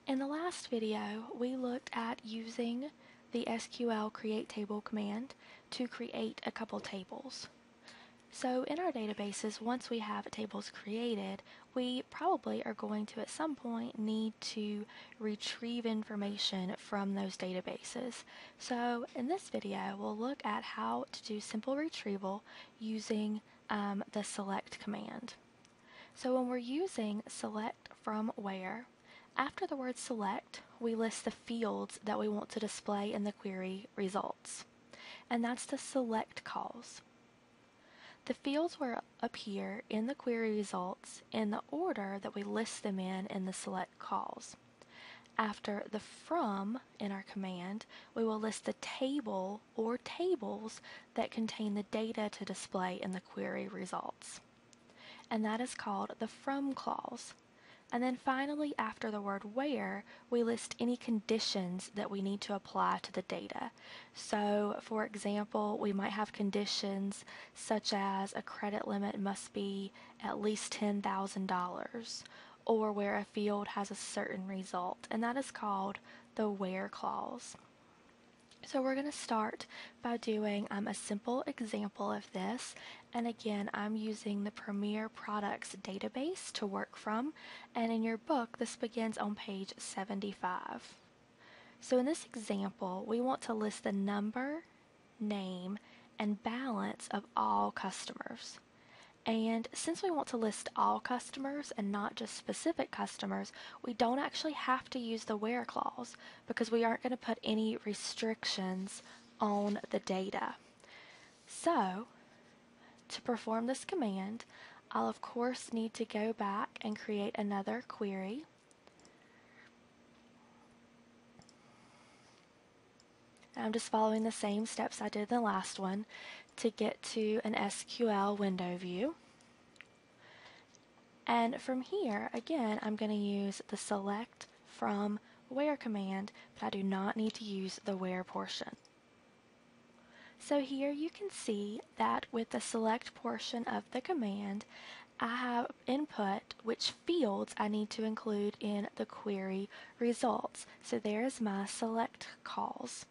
In the last video, we looked at using the SQL create table command to create a couple tables. So in our databases, once we have tables created, we probably are going to at some point need to retrieve information from those databases. So in this video, we'll look at how to do simple retrieval using the select command. So when we're using select from where, after the word select, we list the fields that we want to display in the query results. And that's the select calls. The fields will appear in the query results in the order that we list them in the select calls. After the from in our command, we will list the table or tables that contain the data to display in the query results. And that is called the from clause. And then finally, after the word where, we list any conditions that we need to apply to the data. So, for example, we might have conditions such as a credit limit must be at least $10,000, or where a field has a certain result, and that is called the where clause. So we're going to start by doing a simple example of this, and again I'm using the Premier Products database to work from, and in your book this begins on page 75. So in this example we want to list the number, name, and balance of all customers. And since we want to list all customers and not just specific customers, we don't actually have to use the where clause because we aren't going to put any restrictions on the data. So, to perform this command, I'll of course need to go back and create another query. I'm just following the same steps I did in the last one to get to an SQL window view. And from here, again, I'm going to use the select from where command, but I do not need to use the where portion. So here you can see that with the select portion of the command, I have input which fields I need to include in the query results. So there's my select calls.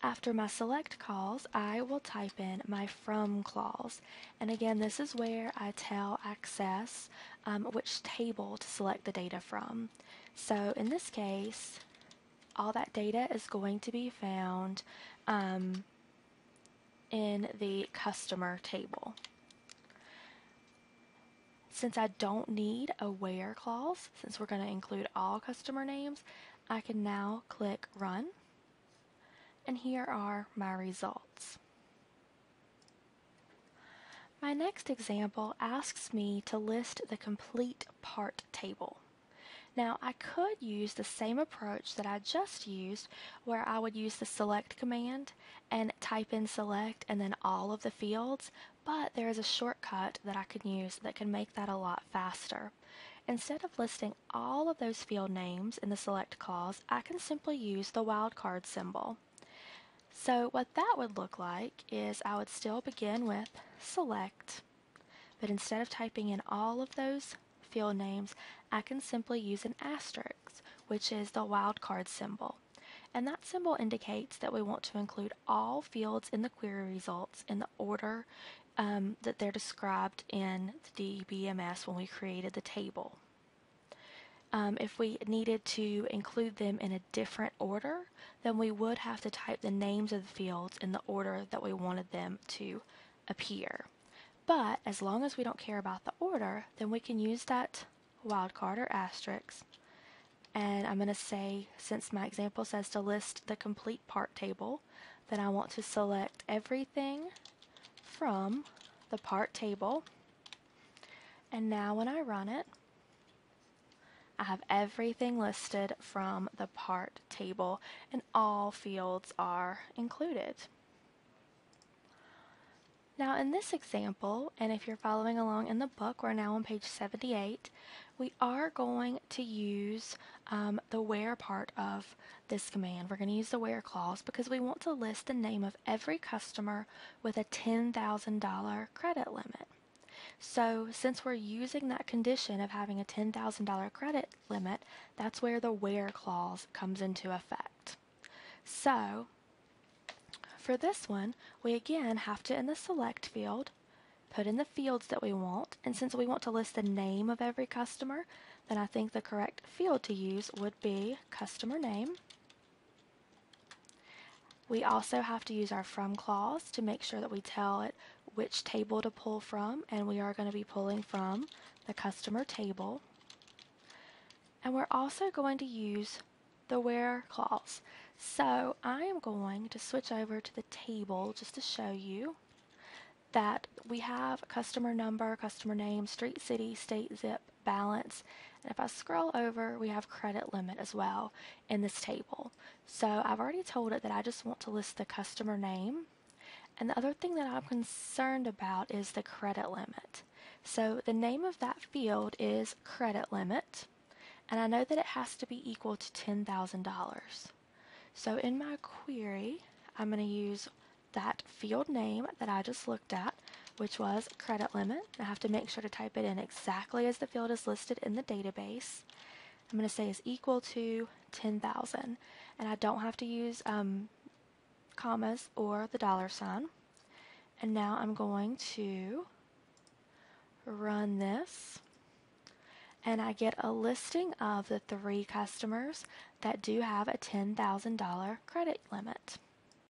After my select calls, I will type in my from clause. And again, this is where I tell Access which table to select the data from. So in this case, all that data is going to be found in the customer table. Since I don't need a where clause, since we're going to include all customer names, I can now click Run. And here are my results. My next example asks me to list the complete part table. Now I could use the same approach that I just used, where I would use the select command and type in select and then all of the fields, but there is a shortcut that I can use that can make that a lot faster. Instead of listing all of those field names in the select clause, I can simply use the wildcard symbol. So what that would look like is I would still begin with select, but instead of typing in all of those field names, I can simply use an asterisk, which is the wildcard symbol. And that symbol indicates that we want to include all fields in the query results in the order that they're described in the DBMS when we created the table. If we needed to include them in a different order, then we would have to type the names of the fields in the order that we wanted them to appear. But as long as we don't care about the order, then we can use that wildcard or asterisk. And I'm going to say, since my example says to list the complete part table, then I want to select everything from the part table. And now when I run it, I have everything listed from the part table and all fields are included. Now in this example, and if you're following along in the book, we're now on page 78, we are going to use the where part of this command. We're going to use the where clause because we want to list the name of every customer with a $10,000 credit limit. So since we're using that condition of having a $10,000 credit limit, that's where the where clause comes into effect. So for this one, we again have to, in the select field, put in the fields that we want, and since we want to list the name of every customer, then I think the correct field to use would be customer name. We also have to use our from clause to make sure that we tell it which table to pull from, and we are going to be pulling from the customer table. And we're also going to use the where clause. So I am going to switch over to the table just to show you that we have customer number, customer name, street, city, state, zip, balance, and if I scroll over, we have credit limit as well in this table. So I've already told it that I just want to list the customer name, and the other thing that I'm concerned about is the credit limit. So the name of that field is credit limit, and I know that it has to be equal to $10,000. So in my query, I'm going to use that field name that I just looked at, which was credit limit. I have to make sure to type it in exactly as the field is listed in the database. I'm going to say is equal to 10,000, and I don't have to use commas or the dollar sign. And now I'm going to run this, and I get a listing of the 3 customers that do have a $10,000 credit limit.